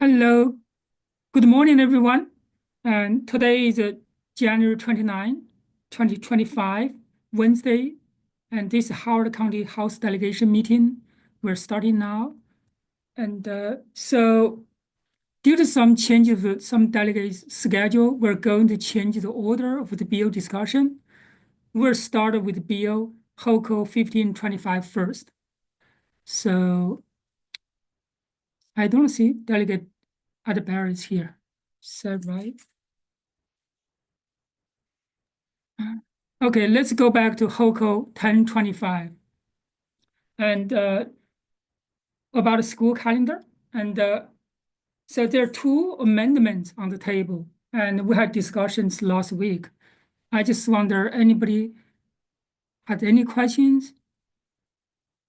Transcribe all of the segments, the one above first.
Hello, good morning, everyone. And today is January 29, 2025, Wednesday, and this is Howard County House Delegation meeting. We're starting now. And so due to some changes of some delegates' schedule, we're going to change the order of the bill discussion. We'll start with Bill HOCO 1525 first. So I don't see Delegate Atterbury here. Is that right? Okay, let's go back to HOCO 1025 and about the school calendar. And so there are two amendments on the table, and we had discussions last week. I just wonder, anybody had any questions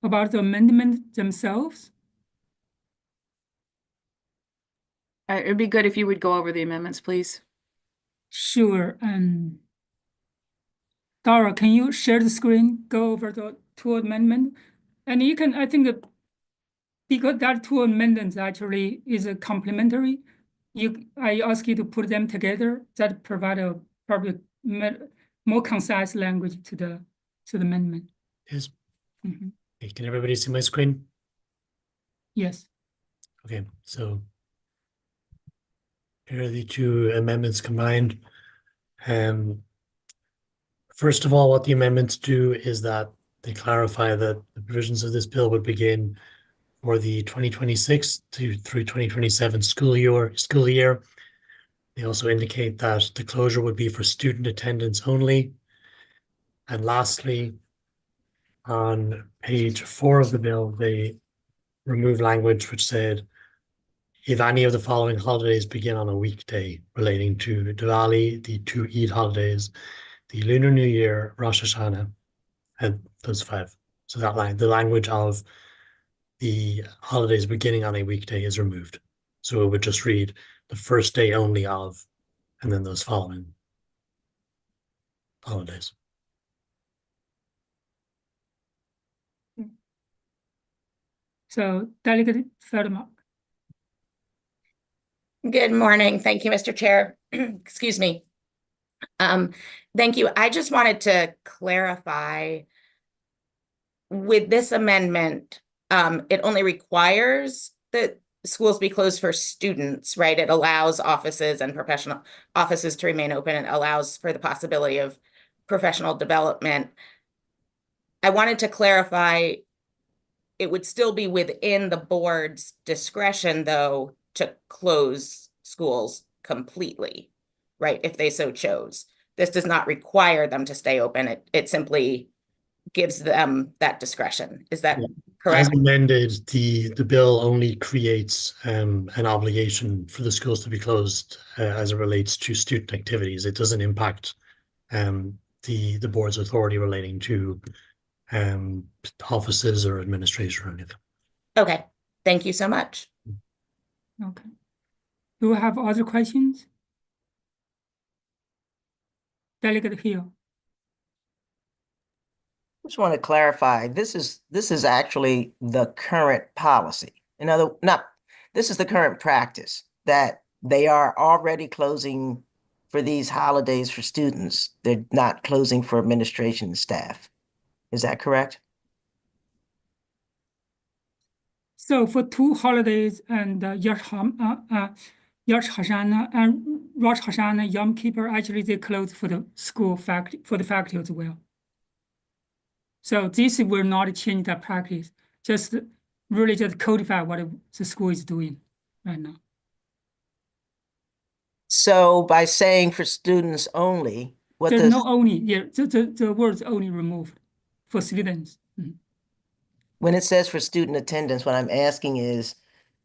about the amendment themselves? It'd be good if you would go over the amendments, please. Sure. Dara, can you share the screen, go over the two amendment? And you can, I think, because that two amendments actually is a complementary, I ask you to put them together. That provide a probably more concise language to the amendment. Yes. Mhm. Okay, can everybody see my screen? Yes. Okay, so here are the two amendments combined. First of all, what the amendments do is that they clarify that the provisions of this bill would begin for the 2026 through 2027 school year. They also indicate that the closure would be for student attendance only. And lastly, on page 4 of the bill, they remove language which said, if any of the following holidays begin on a weekday relating to Diwali, the two Eid holidays, the Lunar New Year, Rosh Hashanah, and those 5. So that the language of the holidays beginning on a weekday is removed. So it would just read the first day only of, and then those following holidays. So Delegate Feldmark. Good morning. Thank you, Mr. Chair. Excuse me. Thank you. I just wanted to clarify with this amendment, it only requires that schools be closed for students, right? It allows offices and professional offices to remain open and allows for the possibility of professional development. I wanted to clarify it would still be within the board's discretion, though, to close schools completely, right? If they so chose. This does not require them to stay open. It simply gives them that discretion. Is that correct? As amended, the bill only creates an obligation for the schools to be closed as it relates to student activities. It doesn't impact the board's authority relating to offices or administration or anything. Okay, thank you so much. Okay. Do we have other questions? Delegate Hill. Just want to clarify, this is actually the current policy. This is the current practice that they are already closing for these holidays for students. They're not closing for administration and staff. Is that correct? So for two holidays and Rosh Hashanah and Rosh Hashanah, Yom Kippur, actually they close for the school faculty as well. So this will not change that practice, just really just codify what the school is doing right now. So by saying for students only, what There's does no only, yeah, the words only removed for students. Mhm. when it says for student attendance, what I'm asking is,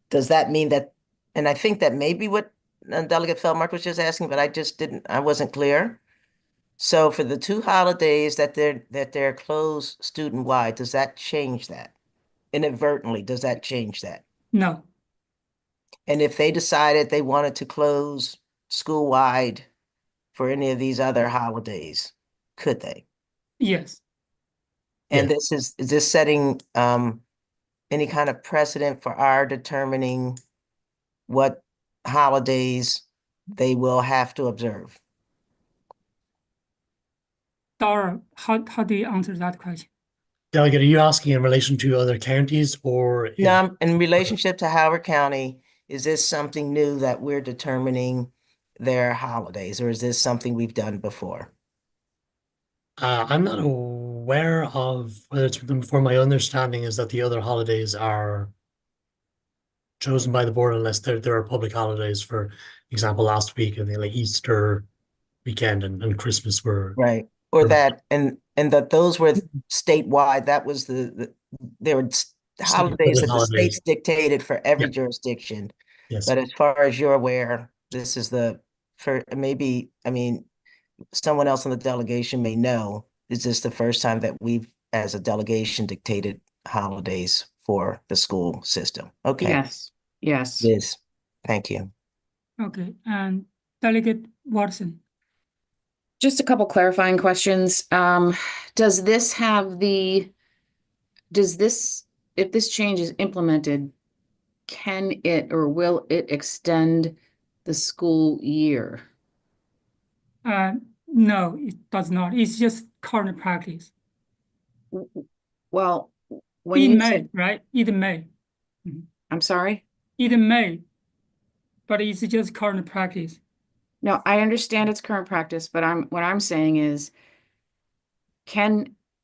does that mean that, and I think that may be what Delegate Feldmark was just asking, but I wasn't clear. So for the two holidays that they're closed student-wide, does that change that? Inadvertently, does that change that? No, And if they decided they wanted to close school-wide for any of these other holidays, could they? yes, And Yeah. is this setting any kind of precedent for our determining what holidays they will have to observe. Dara, how do you answer that question? Delegate, are you asking in relation to other counties or if, Now, in relationship to Howard County, is this something new that we're determining their holidays, or is this something we've done before? I'm not aware of whether it's been before. My understanding is that the other holidays are chosen by the board unless there are public holidays. For example, last week, I think like Easter weekend and Christmas were Right. Or Or- that, and that those were statewide, that was there were holidays that the holidays. states dictated for every Yeah. jurisdiction. Yes. But as far as you're aware, this is for maybe, I mean, someone else on the delegation may know, is this the first time that we've, as a delegation, dictated holidays for the school system? Okay, Yes, yes. it is. Thank you. Okay, and Delegate Watson. Just a couple clarifying questions. Does this have if this change is implemented, can it or will it extend the school year? No, it does not. It's just current practice. Well, when It you may, said, right? It may. I'm sorry? It may, but it's just current practice. No, I understand it's current practice, but what I'm saying is,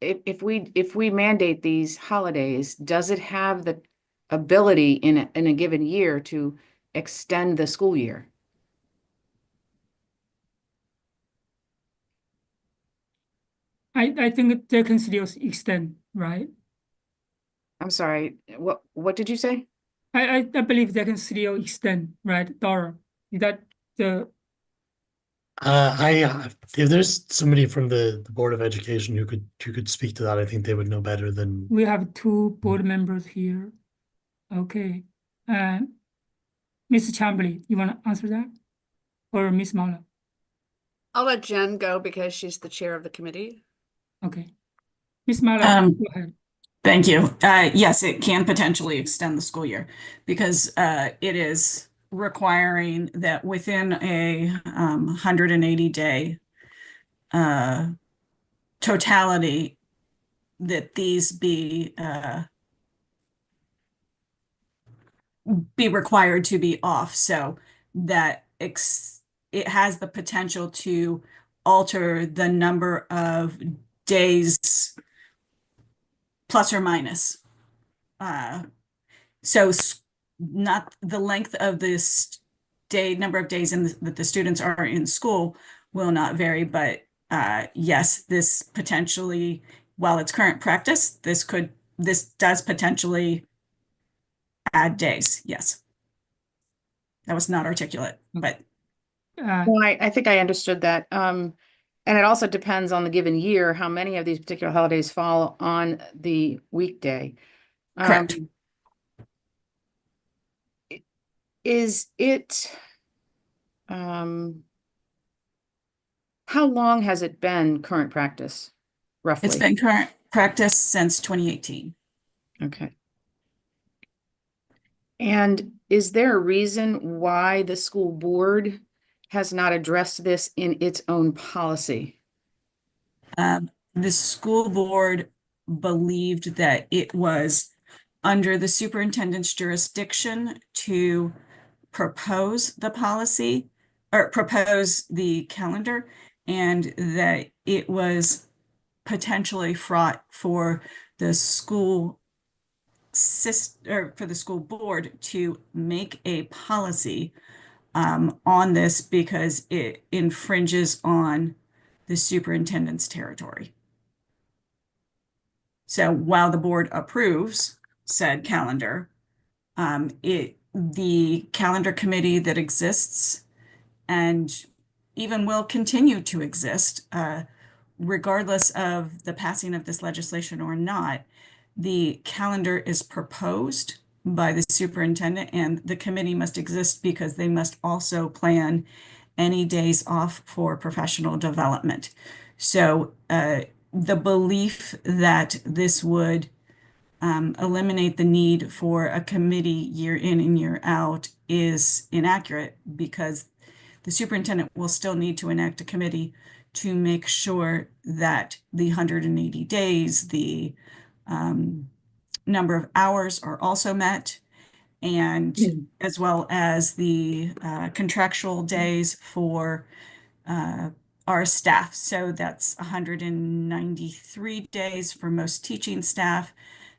if we mandate these holidays, does it have the ability in a given year to extend the school year? I think they can still extend, right? I'm sorry, what did you say? I believe they can still extend, right, Dara? Is that the If there's somebody from the Board of Education who could speak to that, I think they would know better than. we have two board members here. Okay. Mr. Chamberlain, you want to answer that? Or Miss Mala? I'll let Jen go because she's the chair of the committee. Okay. Miss Mala, go ahead. Thank you. Yes, it can potentially extend the school year because it is requiring that within a 180-day totality that these be required to be off, so that it has the potential to alter the number of days plus or minus. So not the length of this number of days that the students are in school will not vary, but yes, this potentially, while it's current practice, this does potentially add days. Yes. That was not articulate, but Well, I think I understood that. And it also depends on the given year, how many of these particular holidays fall on the weekday. correct. Is it, how long has it been current practice, roughly? It's been current practice since 2018. Okay. And is there a reason why the school board has not addressed this in its own policy? The school board believed that it was under the superintendent's jurisdiction to propose the policy or propose the calendar, and that it was potentially fraught for the school for the school board to make a policy on this because it infringes on the superintendent's territory. So while the board approves said calendar, the calendar committee that exists and even will continue to exist, regardless of the passing of this legislation or not, the calendar is proposed by the superintendent, and the committee must exist because they must also plan any days off for professional development. So the belief that this would eliminate the need for a committee year in and year out is inaccurate, because the superintendent will still need to enact a committee to make sure that the 180 days, the number of hours are also met, and as well as the contractual days for our staff. So that's 193 days for most teaching staff.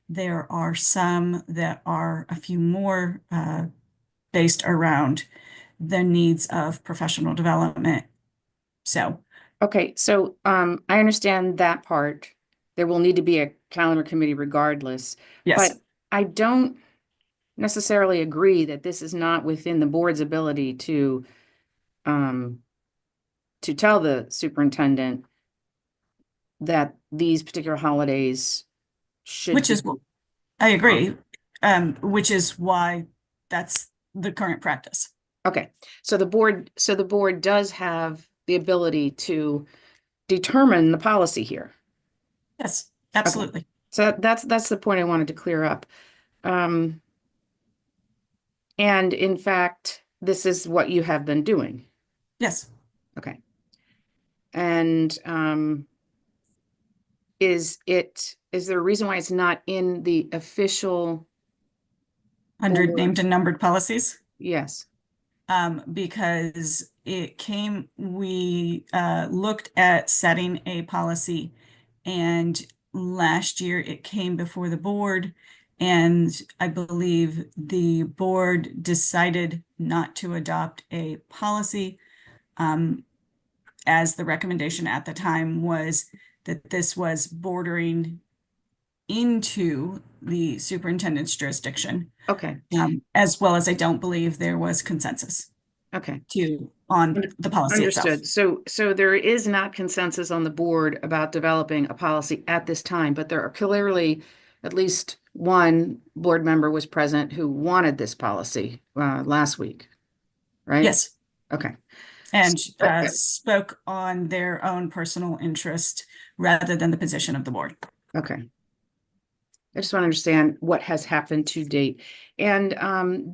There are some that are a few more based around the needs of professional development. So, Okay, so I understand that part. There will need to be a calendar committee regardless. yes. But I don't necessarily agree that this is not within the board's ability to tell the superintendent that these particular holidays should Which is, be- I agree, which is why that's the current practice. Okay, so the board does have the ability to determine the policy here. Yes, absolutely. So that's the point I wanted to clear up. And in fact, this is what you have been doing. Yes. Okay. And is there a reason why it's not in the official? Under Or- named and numbered policies. Yes. Because we looked at setting a policy, and last year it came before the board, and I believe the board decided not to adopt a policy, as the recommendation at the time was that this was bordering into the superintendent's jurisdiction. Okay. As well as I don't believe there was consensus Okay. on the policy itself. Understood. So there is not consensus on the board about developing a policy at this time, but there are clearly at least one board member was present who wanted this policy last week, right? Yes, Okay. and Okay. spoke on their own personal interest rather than the position of the board. Okay. I just want to understand what has happened to date. And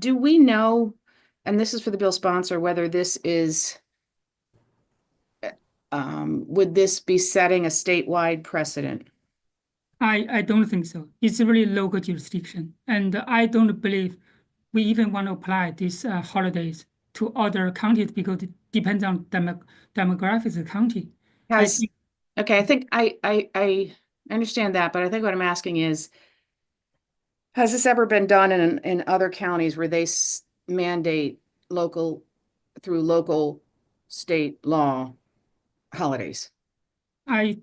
do we know, and this is for the bill sponsor, whether this is, would this be setting a statewide precedent? I don't think so. It's really local jurisdiction, and I don't believe we even want to apply these holidays to other counties because it depends on demographics of the county. I Has, think- okay, I think I understand that, but I think what I'm asking is, has this ever been done in other counties where they mandate through local state law holidays? I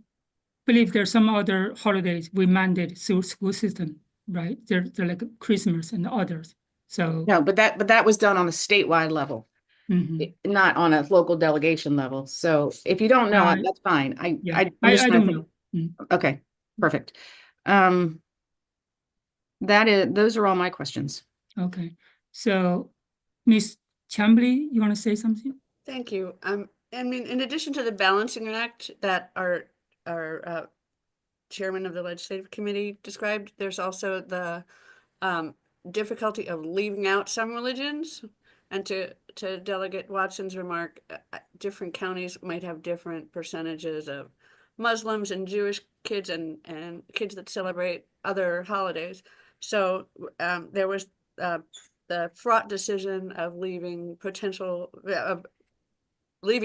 believe there's some other holidays we mandate through school system, right? They're like Christmas and others. So No, but that was done on a statewide level, mhm. not on a local delegation level. So if you don't know it, Uh, that's fine. Yeah, I'm I just trying don't to know. think- Okay, perfect. Those are all my questions. Okay, so Ms. Chambly, you want to say something? Thank you. I mean, in addition to the balancing act that our chairman of the legislative committee described, there's also the difficulty of leaving out some religions. And to Delegate Watson's remark, different counties might have different percentages of Muslims and Jewish kids and kids that celebrate other holidays. So there was the fraught decision of leaving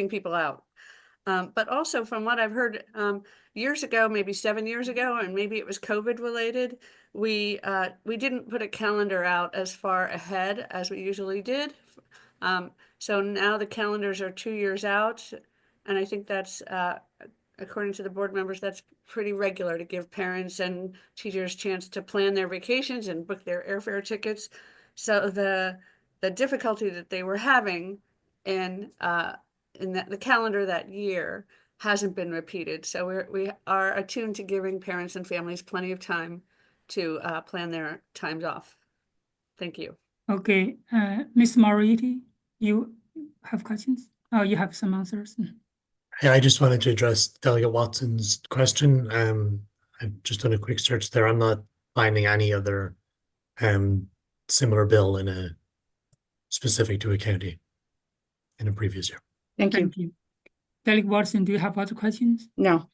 people out. But also from what I've heard years ago, maybe 7 years ago, and maybe it was COVID related, we didn't put a calendar out as far ahead as we usually did. So now the calendars are 2 years out, and I think that's according to the board members, that's pretty regular to give parents and teachers a chance to plan their vacations and book their airfare tickets. So the difficulty that they were having in the calendar that year hasn't been repeated. So we are attuned to giving parents and families plenty of time to plan their times off. Thank you. Okay, Ms. Moriti, you have questions? Oh, you have some answers? Yeah, I just wanted to address Delegate Watson's question. I've just done a quick search there. I'm not finding any other similar bill in a specific to a county in a previous year. Thank you. Thank you. Delegate Watson, do you have other questions? No,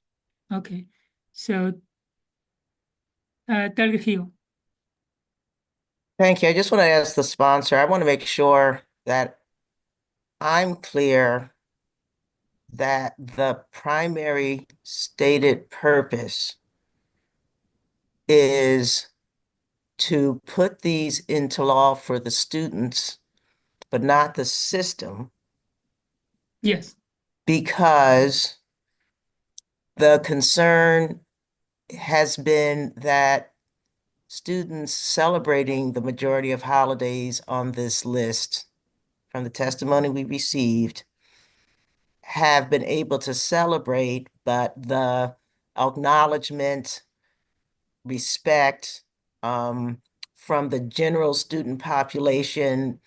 Okay, so Delegate Hill. Thank you. I just want to ask the sponsor, I want to make sure that I'm clear that the primary stated purpose is to put these into law for the students, but not the system, Yes, because the concern has been that students celebrating the majority of holidays on this list, from the testimony we received, have been able to celebrate, but the acknowledgement, respect from the general student population,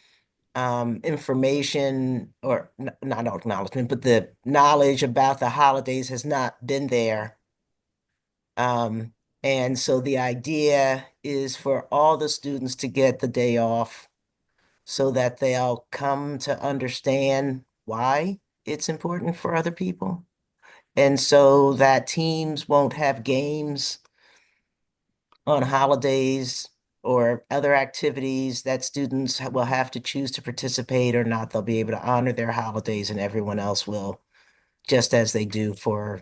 information, or not acknowledgement, but the knowledge about the holidays has not been there. And so the idea is for all the students to get the day off so that they'll come to understand why it's important for other people. And so that teams won't have games on holidays or other activities that students will have to choose to participate or not. They'll be able to honor their holidays and everyone else will, just as they do for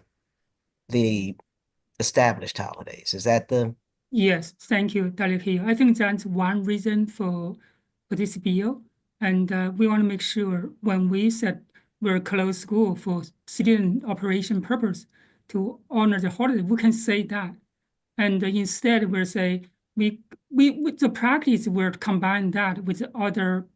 the established holidays. Is that the? yes, thank you, Delegate Hill. I think that's one reason for this bill. And we want to make sure when we said we're close school for student operation purpose to honor the holiday, we can say that. And instead we'll say, we with the practice, we'll combine that with other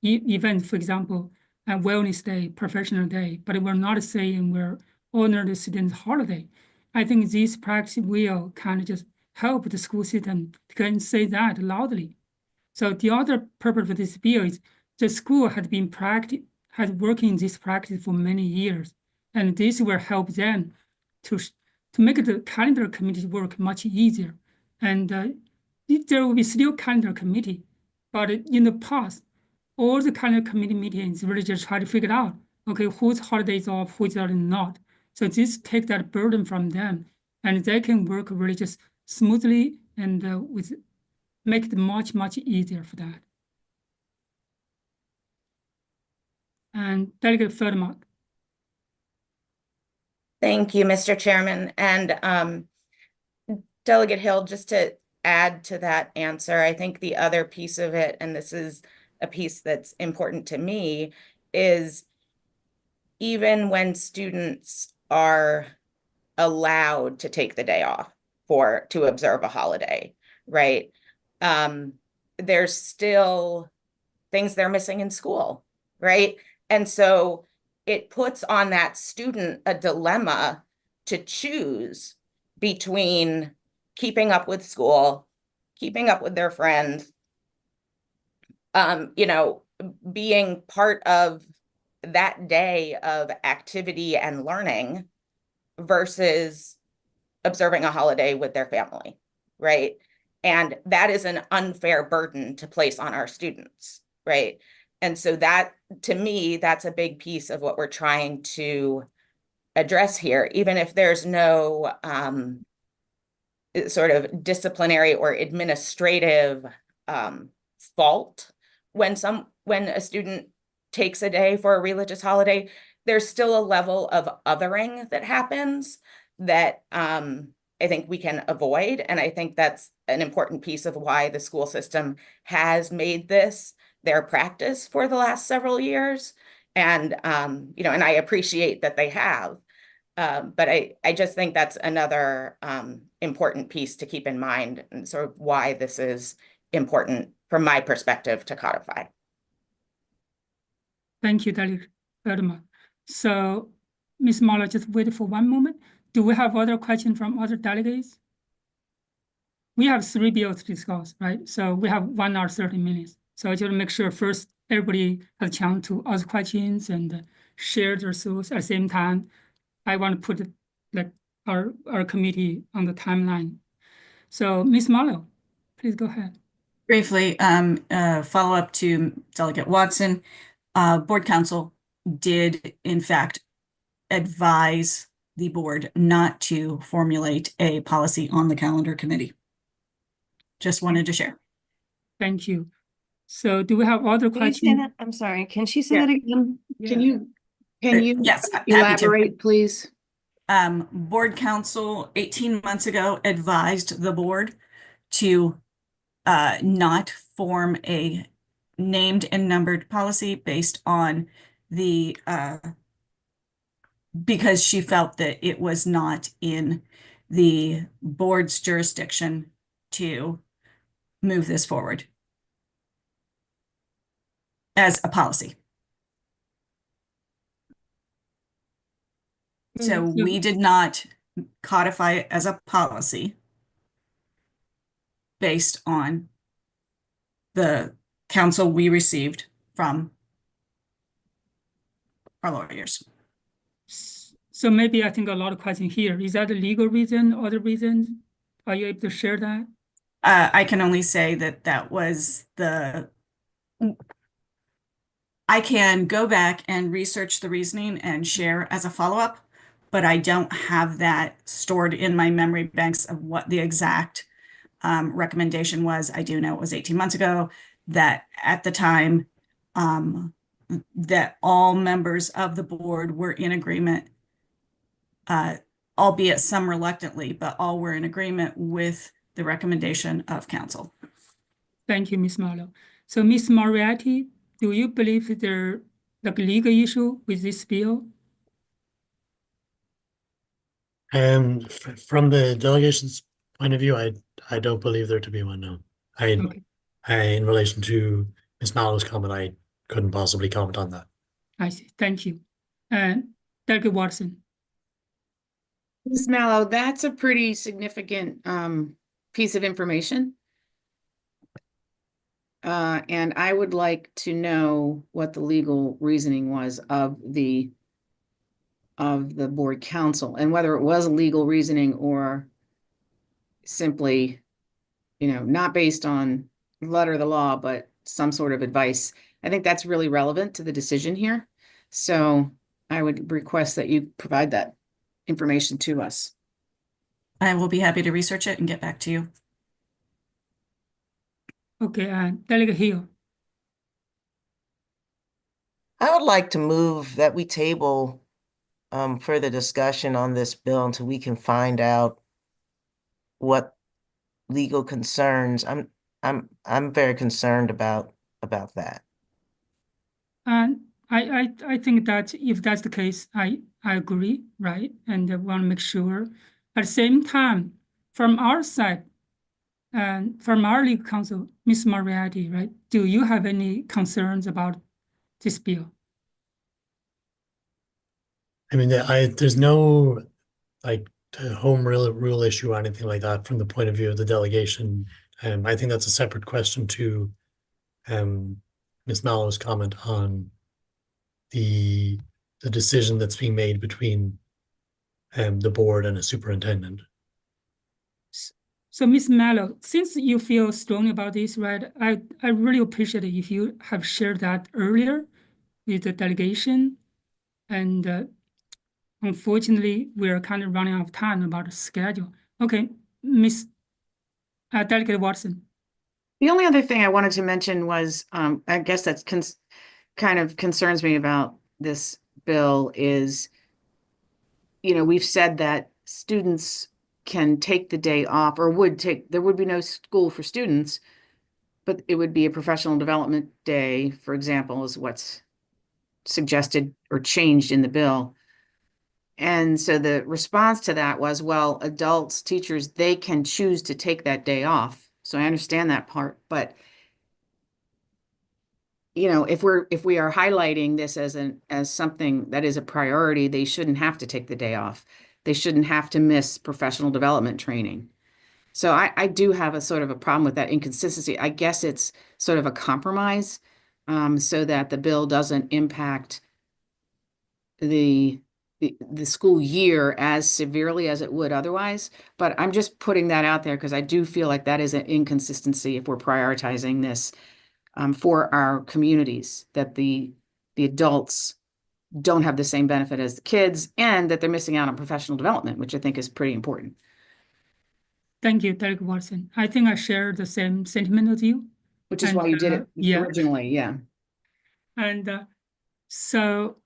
events, for example, a wellness day, professional day, but we're not saying we're honor the student's holiday. I think this practice will kind of just help the school system to can say that loudly. So the other purpose of this bill is the school has working in this practice for many years, and this will help them to make the calendar committee work much easier. And there will be still calendar committee, but in the past, all the calendar committee meetings really just try to figure out, okay, whose holidays off, whose are not. So this take that burden from them, and they can work really just smoothly and make it much easier for that. And Delegate Feldmark. Thank you, Mr. Chairman. And Delegate Hill, just to add to that answer, I think the other piece of it, and this is a piece that's important to me, is even when students are allowed to take the day off to observe a holiday, right? There's still things they're missing in school, right? And so it puts on that student a dilemma to choose between keeping up with school, keeping up with their friends, being part of that day of activity and learning versus observing a holiday with their family, right? And that is an unfair burden to place on our students, right? And so that, to me, that's a big piece of what we're trying to address here, even if there's no sort of disciplinary or administrative fault when a student takes a day for a religious holiday. There's still a level of othering that happens that I think we can avoid. And I think that's an important piece of why the school system has made this their practice for the last several years. And, and I appreciate that they have. But I just think that's another important piece to keep in mind, and sort of why this is important from my perspective to codify. Thank you, Delegate Feldmark. So, Ms. Muller, just wait for one moment. Do we have other questions from other delegates? We have 3 bills to discuss, right? So we have 1 hour, 30 minutes. So I just make sure first everybody has a chance to ask questions and share their thoughts. At the same time, I want to put our committee on the timeline. So Ms. Marlowe, please go ahead. Briefly, follow up to Delegate Watson. Board Council did in fact advise the board not to formulate a policy on the calendar committee. Just wanted to share. Thank you. So do we have other Can you say questions? that? I'm sorry. Can she say Yeah. that again? Can you Yes, happy to. elaborate, please? Board Council 18 months ago advised the board to not form a named and numbered policy based on the because she felt that it was not in the board's jurisdiction to move this forward as a policy. So we did not codify it as a policy based on the counsel we received from our lawyers. So maybe I think a lot of questions here. Is that a legal reason, other reasons? Are you able to share that? I can only say that that was I can go back and research the reasoning and share as a follow-up, but I don't have that stored in my memory banks of what the exact recommendation was. I do know it was 18 months ago that at the time that all members of the board were in agreement, albeit some reluctantly, but all were in agreement with the recommendation of council. Thank you, Ms. Marlowe. So Ms. Moriarty, do you believe there like a legal issue with this bill? From the delegation's point of view, I don't believe there to be one, no. Okay, In relation to Ms. Mallow's comment, I couldn't possibly comment on that. I see. Thank you. And Delegate Watson. Ms. Mallow, that's a pretty significant piece of information. And I would like to know what the legal reasoning was of the board council and whether it was a legal reasoning or simply, not based on letter of the law, but some sort of advice. I think that's really relevant to the decision here. So I would request that you provide that information to us. I will be happy to research it and get back to you. Okay, and Delegate Hill. I would like to move that we table further discussion on this bill until we can find out what legal concerns. I'm very concerned about that. And I think that if that's the case, I agree, right? And I want to make sure. At the same time, from our side, and from our legal counsel, Ms. Moriarty, right? Do you have any concerns about this bill? I mean, there's no like home rule issue or anything like that from the point of view of the delegation. I think that's a separate question to Ms. Mallow's comment on the decision that's being made between the board and a superintendent. So Ms. Mallow, since you feel strongly about this, right, I really appreciate it if you have shared that earlier with the delegation. And unfortunately, we're kind of running out of time about the schedule. Okay, Ms. Delegate Watson. The only other thing I wanted to mention was, I guess that's kind of concerns me about this bill is, we've said that students can take the day off or there would be no school for students, but it would be a professional development day, for example, is what's suggested or changed in the bill. And so the response to that was, well, adults, teachers, they can choose to take that day off. So I understand that part, but if we are highlighting this as something that is a priority, they shouldn't have to take the day off. They shouldn't have to miss professional development training. So I do have a sort of a problem with that inconsistency. I guess it's sort of a compromise so that the bill doesn't impact the the school year as severely as it would otherwise. But I'm just putting that out there because I do feel like that is an inconsistency if we're prioritizing this for our communities, that the adults don't have the same benefit as the kids and that they're missing out on professional development, which I think is pretty important. Thank you, Delegate Watson. I think I share the same sentiment as you. Which is And, why you did it yeah. originally, yeah. And so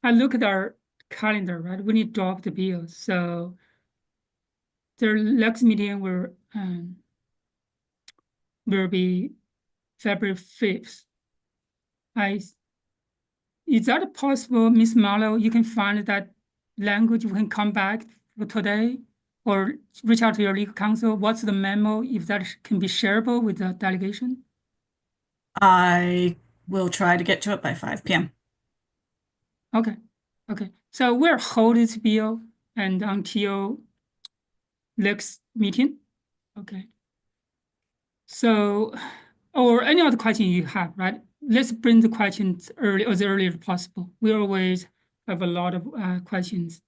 I look at our calendar, right? We need to drop the bill. So the next meeting will be February 5th. Is that possible, Ms. Marlowe? You can find that language, we can come back for today or reach out to your legal counsel. What's the memo, if that can be shareable with the delegation? I will try to get to it by 5 p.m. Okay, okay. So we're holding this bill and until next meeting. Okay. So, or any other question you have, right? Let's bring the questions as early as possible. We always have a lot of questions.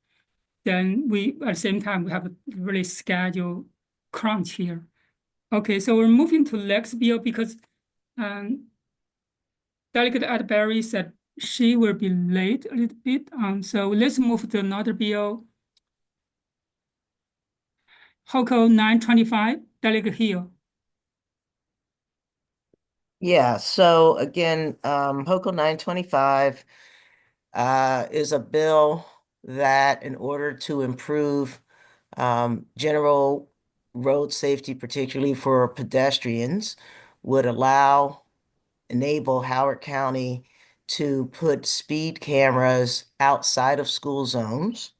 Then at the same time, we have a really schedule crunch here. Okay, so we're moving to next bill because Delegate Atterbury said she will be late a little bit. So let's move to another bill. HOCO 925, Delegate Hill. Yeah, so again, HOCO 925 is a bill that in order to improve general road safety, particularly for pedestrians, would enable Howard County to put speed cameras outside of school zones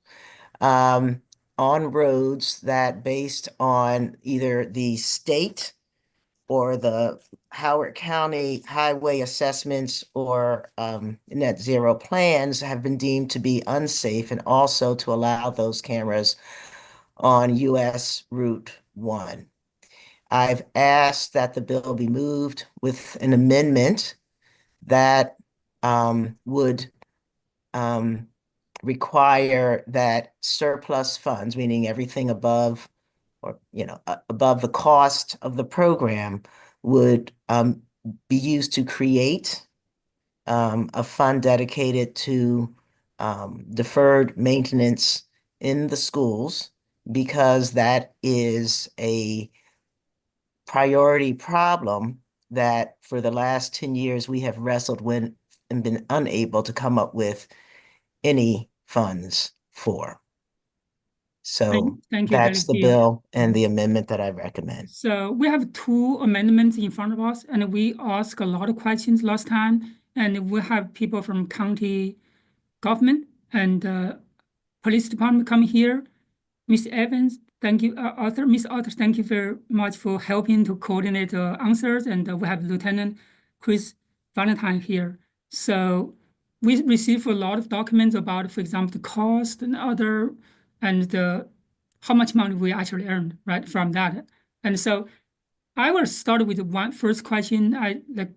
on roads that, based on either the state or the Howard County highway assessments or net zero plans, have been deemed to be unsafe, and also to allow those cameras on US Route 1. I've asked that the bill be moved with an amendment that would require that surplus funds, meaning everything above above the cost of the program, would be used to create a fund dedicated to deferred maintenance in the schools, because that is a priority problem that for the last 10 years we have wrestled with and been unable to come up with any funds for. So Thank you, that's the Delegate Hill. bill and the amendment that I recommend. So we have two amendments in front of us, and we asked a lot of questions last time, and we have people from county government and police department come here. Ms. Evans, thank you. Ms. Arthur, thank you very much for helping to coordinate the answers, and we have Lieutenant Chris Valentine here. So we received a lot of documents about, for example, the cost and how much money we actually earned, right, from that. And so I will start with one first question.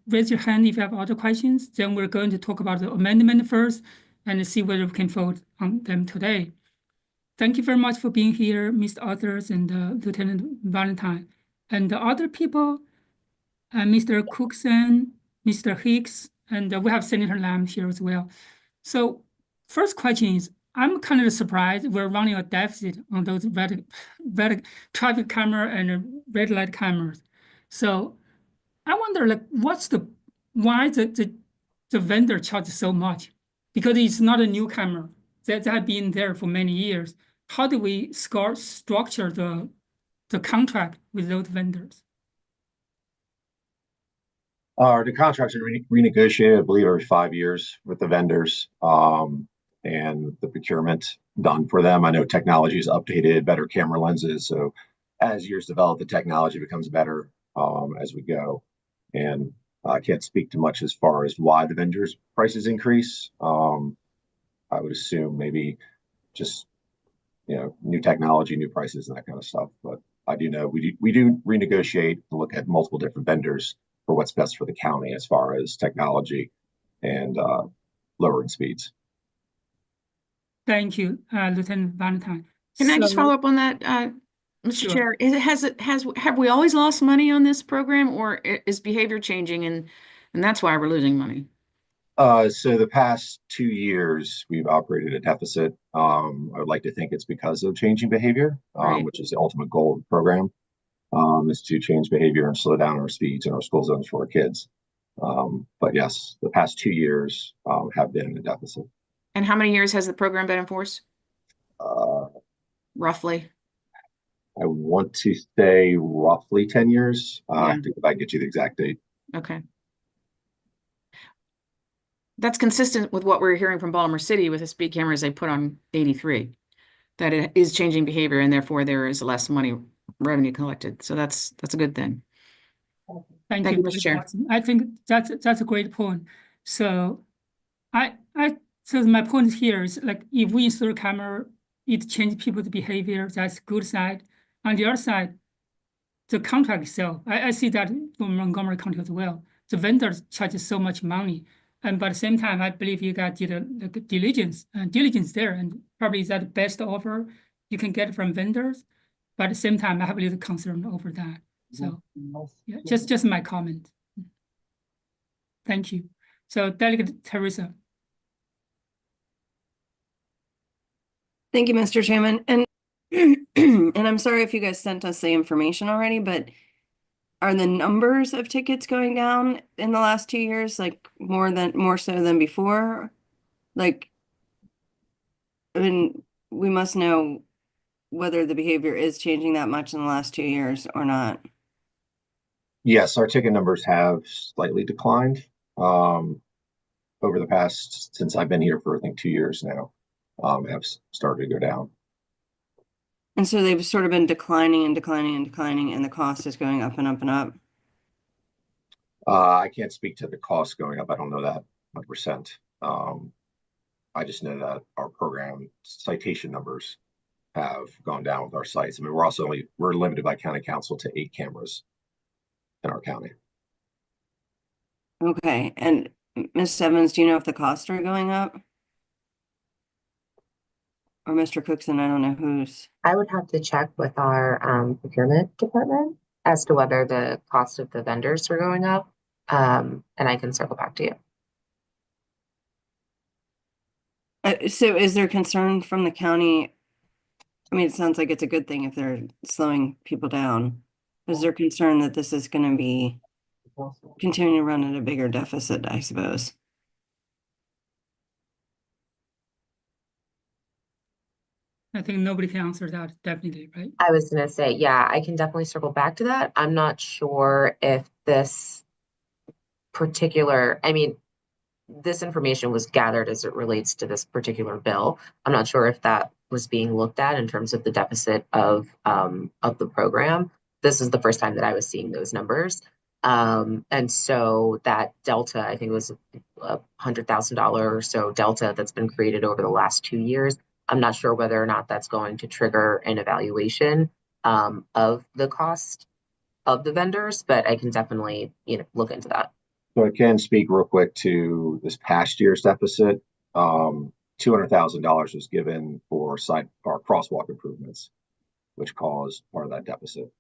Raise your hand if you have other questions. Then we're going to talk about the amendment first and see whether we can vote on them today. Thank you very much for being here, Mr. Arthurs and Lieutenant Valentine. And the other people, Mr. Cookson, Mr. Hicks, and we have Senator Lamb here as well. So first question is, I'm kind of surprised we're running a deficit on those red traffic camera and red light cameras. So I wonder, why the vendor charges so much? Because it's not a new camera that have been there for many years. How do we structure the contract with those vendors? The contracts are renegotiated, I believe, every 5 years with the vendors, and the procurement done for them. I know technology is updated, better camera lenses. So as years develop, the technology becomes better as we go. And I can't speak to much as far as why the vendors' prices increase. I would assume maybe just new technology, new prices, and that kind of stuff. But I do know we do renegotiate and look at multiple different vendors for what's best for the county as far as technology and lowering speeds. Thank you, Lieutenant Valentine. Can I just So- follow up on that, Mr. Sure. Chair? Have we always lost money on this program, or is behavior changing and that's why we're losing money? So the past 2 years, we've operated a deficit. I would like to think it's because of changing behavior, Right. which is the ultimate goal of the program, is to change behavior and slow down our speeds in our school zones for our kids. But yes, the past 2 years have been in a deficit. And how many years has the program been in force, Uh, roughly? I want to say roughly 10 years. I Yeah. have to go back and get you the exact date. Okay. That's consistent with what we're hearing from Baltimore City with the speed cameras they put on 83, that it is changing behavior and therefore there is less money revenue collected. So that's a good thing. Thank Thank you, you, Mr. Dr. Chair. Watson. I think that's a great point. So so my point here is like if we install a camera, it changes people's behavior, that's good side. On the other side, the contract itself, I see that from Montgomery County as well. The vendors charges so much money. And but at the same time, I believe you got the diligence there, and probably is that the best offer you can get from vendors. But at the same time, I have a little concern over that. So yeah, just my comment. Thank you. So Delegate Teresa. Thank you, Mr. Chairman. And and I'm sorry if you guys sent us the information already, but are the numbers of tickets going down in the last 2 years, like more so than before? Like, I mean, we must know whether the behavior is changing that much in the last 2 years or not. Yes, our ticket numbers have slightly declined over the past, since I've been here for I think 2 years now, have started to go down. And so they've sort of been declining and declining and declining, and the cost is going up and up and up. I can't speak to the cost going up. I don't know that 100%. I just know that our program citation numbers have gone down with our sites. I mean, we're limited by county council to 8 cameras in our county. Okay, and Ms. Evans, do you know if the costs are going up? Or Mr. Cookson, I don't know who's. I would have to check with our procurement department as to whether the cost of the vendors are going up. And I can circle back to you. So is there concern from the county? I mean, it sounds like it's a good thing if they're slowing people down. Is there concern that this is going to be continuing to run at a bigger deficit, I suppose? I think nobody can answer that definitely, right? I was gonna say, yeah, I can definitely circle back to that. I'm not sure if this particular, I mean, this information was gathered as it relates to this particular bill. I'm not sure if that was being looked at in terms of the deficit of the program. This is the first time that I was seeing those numbers. And so that delta, I think it was $100,000 or so delta that's been created over the last 2 years. I'm not sure whether or not that's going to trigger an evaluation of the cost of the vendors, but I can definitely, look into that. So I can speak real quick to this past year's deficit. $200,000 was given for our crosswalk improvements, which caused part of that deficit.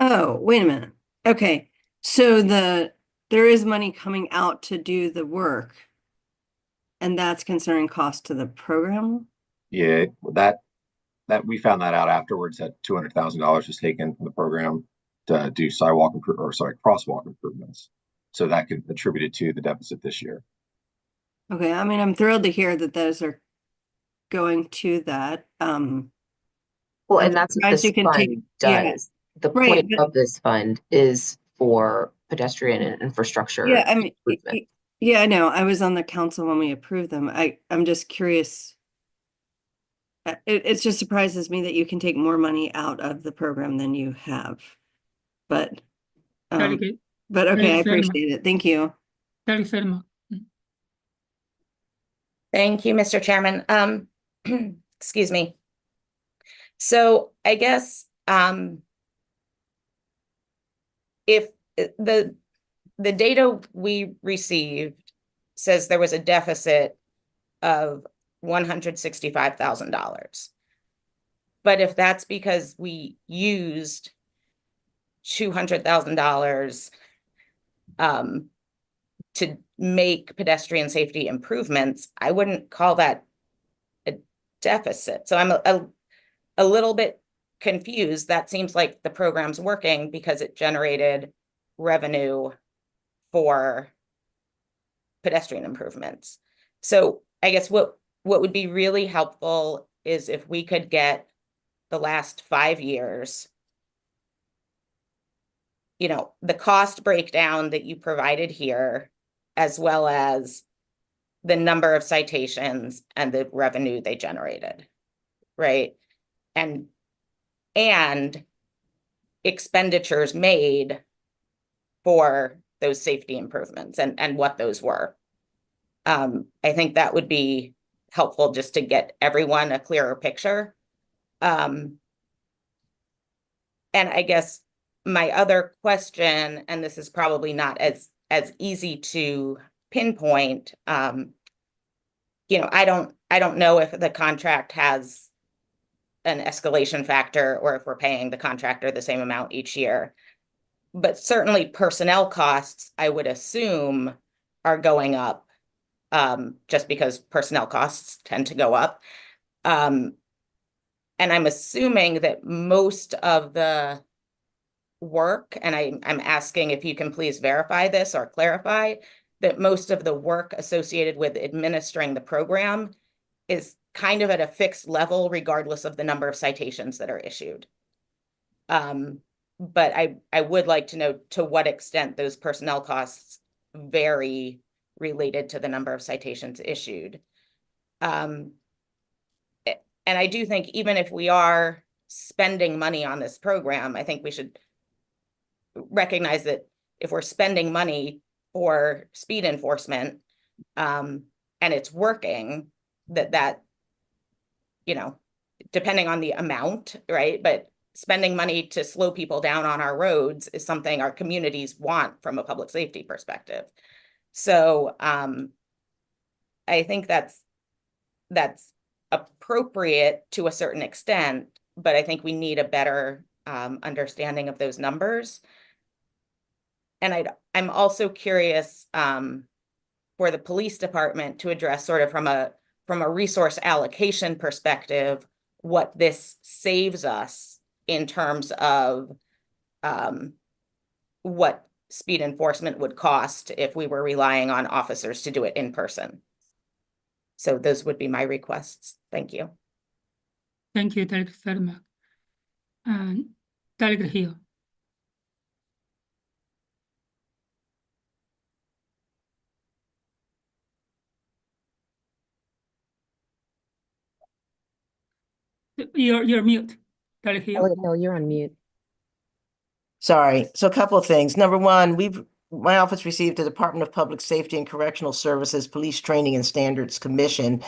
Oh, wait a minute. Okay, so there is money coming out to do the work, and that's concerning cost to the program? Yeah, that we found that out afterwards, that $200,000 was taken from the program to do crosswalk improvements. So that could attributed to the deficit this year. Okay, I mean, I'm thrilled to hear that those are going to that. Well, I'm and that's what surprised this you can take- fund yeah. does. The Right, point of this fund is for pedestrian and infrastructure. Yeah, I mean, improvement. yeah, I know. I was on the council when we approved them. I'm just curious. It just surprises me that you can take more money out of the program than you have. But Delegate, okay, I Delegate Fellman. appreciate it. Thank you. Delegate Fellman. Thank you, Mr. Chairman. Excuse me. So I guess if the data we received says there was a deficit of $165,000. But if that's because we used $200,000 to make pedestrian safety improvements, I wouldn't call that a deficit. So I'm a little bit confused. That seems like the program's working because it generated revenue for pedestrian improvements. So I guess what would be really helpful is if we could get the last 5 years, you know, the cost breakdown that you provided here, as well as the number of citations and the revenue they generated, right? And expenditures made for those safety improvements and what those were. I think that would be helpful just to get everyone a clearer picture. And I guess my other question, and this is probably not as easy to pinpoint, you know, I don't know if the contract has an escalation factor or if we're paying the contractor the same amount each year. But certainly personnel costs, I would assume, are going up, just because personnel costs tend to go up. And I'm assuming that most of the work, and I'm asking if you can please verify this or clarify, that most of the work associated with administering the program is kind of at a fixed level, regardless of the number of citations that are issued. But I would like to know to what extent those personnel costs vary related to the number of citations issued. And I do think even if we are spending money on this program, I think we should recognize that if we're spending money for speed enforcement, and it's working, that, you know, depending on the amount, right? But spending money to slow people down on our roads is something our communities want from a public safety perspective. So I think that's appropriate to a certain extent, but I think we need a better understanding of those numbers. And I'm also curious for the police department to address sort of from a resource allocation perspective, what this saves us in terms of what speed enforcement would cost if we were relying on officers to do it in person. So those would be my requests. Thank you. Thank you, Delegate Feldmark. And Delegate Hill. You're mute, Delegate Hill. Delegate Hill, you're on mute. Sorry. So a couple of things. Number one, my office received the Department of Public Safety and Correctional Services Police Training and Standards Commission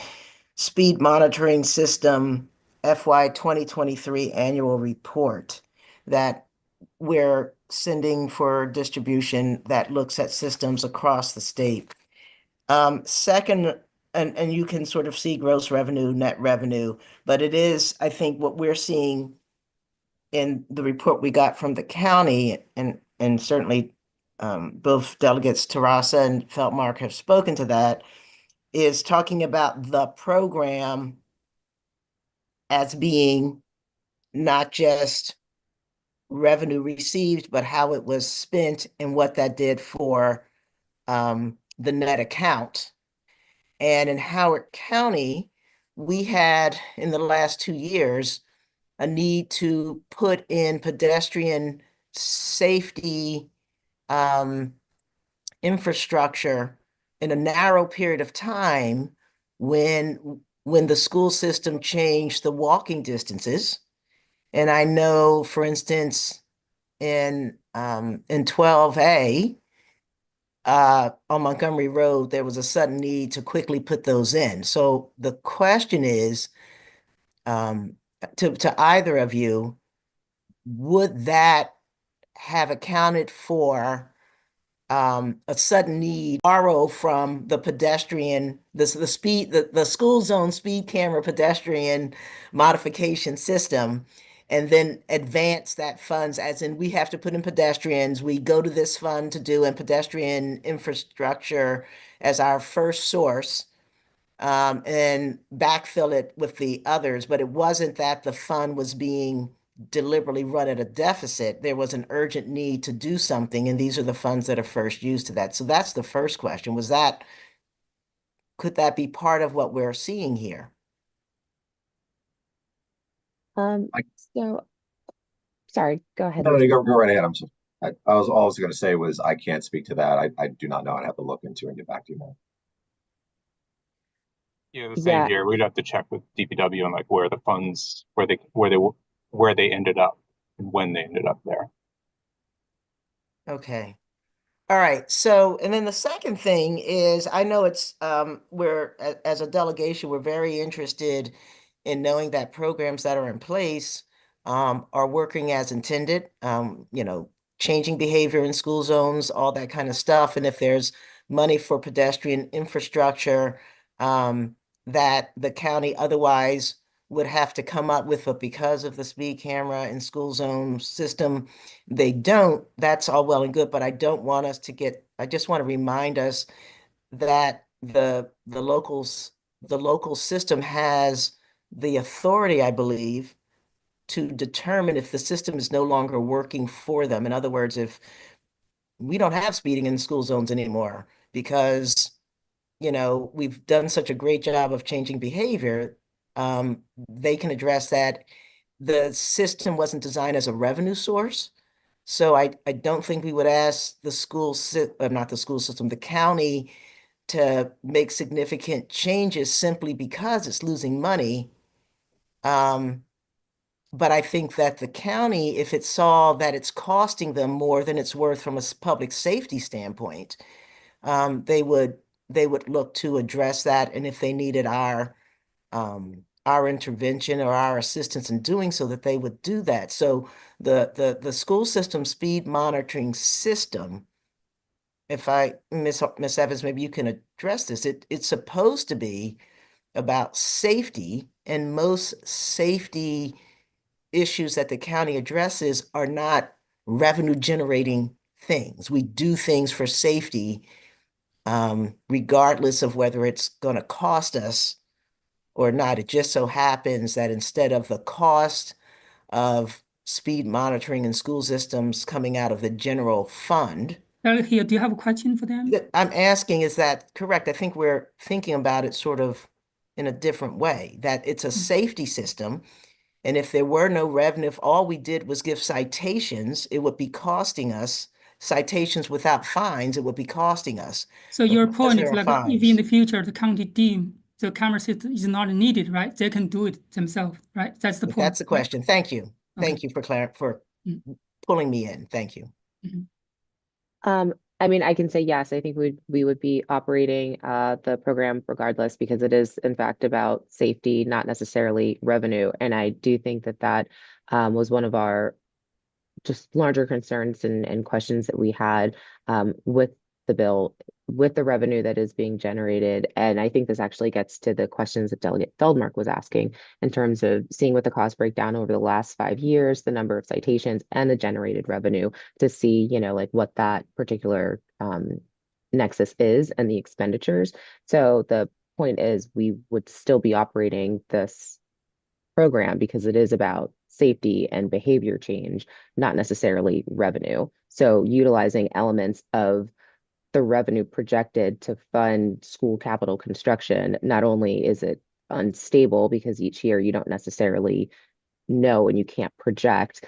Speed Monitoring System FY 2023 annual report that we're sending for distribution that looks at systems across the state. Second, and you can sort of see gross revenue, net revenue, but it is, I think, what we're seeing in the report we got from the county, and certainly both delegates Terrassa and Feldmark have spoken to that, is talking about the program as being not just revenue received, but how it was spent and what that did for the net account. And in Howard County, we had in the last 2 years a need to put in pedestrian safety infrastructure in a narrow period of time when the school system changed the walking distances. And I know, for instance, in 12A, on Montgomery Road, there was a sudden need to quickly put those in. So the question is, to either of you, would that have accounted for a sudden need to borrow from the pedestrian, the school zone speed camera pedestrian modification system, and then advance that funds, as in we have to put in pedestrians, we go to this fund to do and pedestrian infrastructure as our first source, and backfill it with the others. But it wasn't that the fund was being deliberately run at a deficit. There was an urgent need to do something, and these are the funds that are first used to that. So that's the first question. Could that be part of what we're seeing here? I- So, sorry, go ahead. No, no, Mr. go right ahead. I'm sorry. I was all I was going to say was I can't speak to that. I do not know. I'd have to look into it and get back to you, man. Yeah, the same Yeah. here. We'd have to check with DPW and like where the funds, where they ended up and when they ended up there. Okay. All right. So, and then the second thing is, I know it's, as a delegation, we're very interested in knowing that programs that are in place, are working as intended, changing behavior in school zones, all that kind of stuff. And if there's money for pedestrian infrastructure, that the county otherwise would have to come up with, but because of the speed camera and school zone system, they don't. That's all well and good, but I don't want us to I just want to remind us that the local system has the authority, I believe, to determine if the system is no longer working for them. In other words, if we don't have speeding in school zones anymore because we've done such a great job of changing behavior, they can address that. The system wasn't designed as a revenue source. So I don't think we would ask not the school system, the county to make significant changes simply because it's losing money. But I think that the county, if it saw that it's costing them more than it's worth from a public safety standpoint, they would look to address that. And if they needed our intervention or our assistance in doing so, that they would do that. So the school system speed monitoring system, Miss Evans, maybe you can address this. It's supposed to be about safety, and most safety issues that the county addresses are not revenue generating things. We do things for safety, regardless of whether it's going to cost us or not. It just so happens that instead of the cost of speed monitoring in school systems coming out of the general fund. Here, do you have a question for them? I'm asking, is that correct? I think we're thinking about it sort of in a different way, that it's a safety system. And if there were no revenue, if all we did was give citations, it would be costing us. Citations without fines, it would be costing us. So your Because point there is are like if fines. in the future the county deem the camera system is not needed, right? They can do it themselves, right? That's the point. That's the question. Thank you. Okay. Thank you for pulling me in. Thank you. I mean, I can say yes, I think we would be operating the program regardless, because it is in fact about safety, not necessarily revenue. And I do think that was one of our just larger concerns and questions that we had with the bill, with the revenue that is being generated. And I think this actually gets to the questions that Delegate Feldmark was asking in terms of seeing what the cost breakdown over the last 5 years, the number of citations and the generated revenue, to see, like what that particular nexus is and the expenditures. So the point is we would still be operating this program because it is about safety and behavior change, not necessarily revenue. So utilizing elements of the revenue projected to fund school capital construction, not only is it unstable because each year you don't necessarily know and you can't project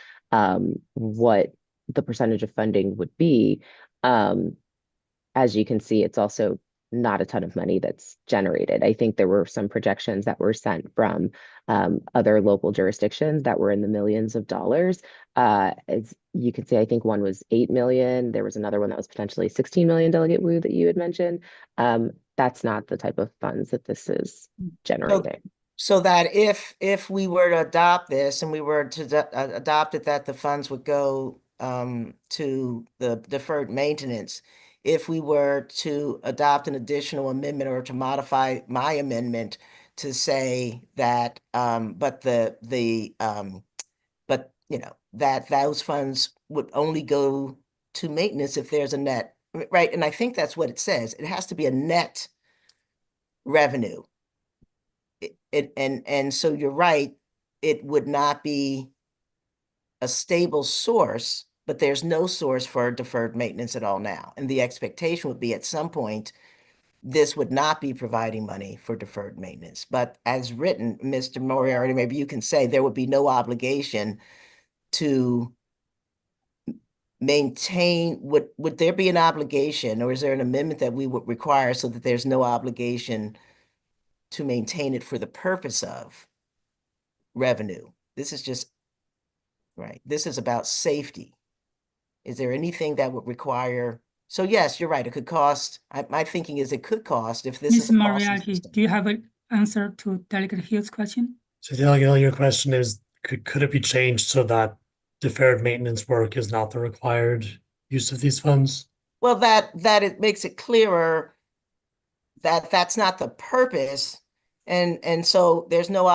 what the percentage of funding would be. As you can see, it's also not a ton of money that's generated. I think there were some projections that were sent from other local jurisdictions that were in the millions of dollars. As you can see, I think one was 8 million. There was another one that was potentially 16 million, Delegate Wu, that you had mentioned. That's not the type of funds that this is generating. So that if we were to adopt this and we were to adopt it, that the funds would go to the deferred maintenance, if we were to adopt an additional amendment or to modify my amendment to say that, but you know, that those funds would only go to maintenance if there's a net, right? And I think that's what it says. It has to be a net revenue. And so you're right, it would not be a stable source, but there's no source for deferred maintenance at all now. And the expectation would be at some point, this would not be providing money for deferred maintenance. But as written, Mr. Moriarty, maybe you can say there would be no obligation to maintain, would there be an obligation, or is there an amendment that we would require so that there's no obligation to maintain it for the purpose of revenue? This is just, right, this is about safety. Is there anything that would require? So yes, you're right, it could cost, my thinking is it could cost if this is Ms. a costly Moriarty, system. do you have an answer to Delegate Hill's question? So Delegate Hill, your question is, could it be changed so that deferred maintenance work is not the required use of these funds? Well, that it makes it clearer that that's not the purpose. And so there's no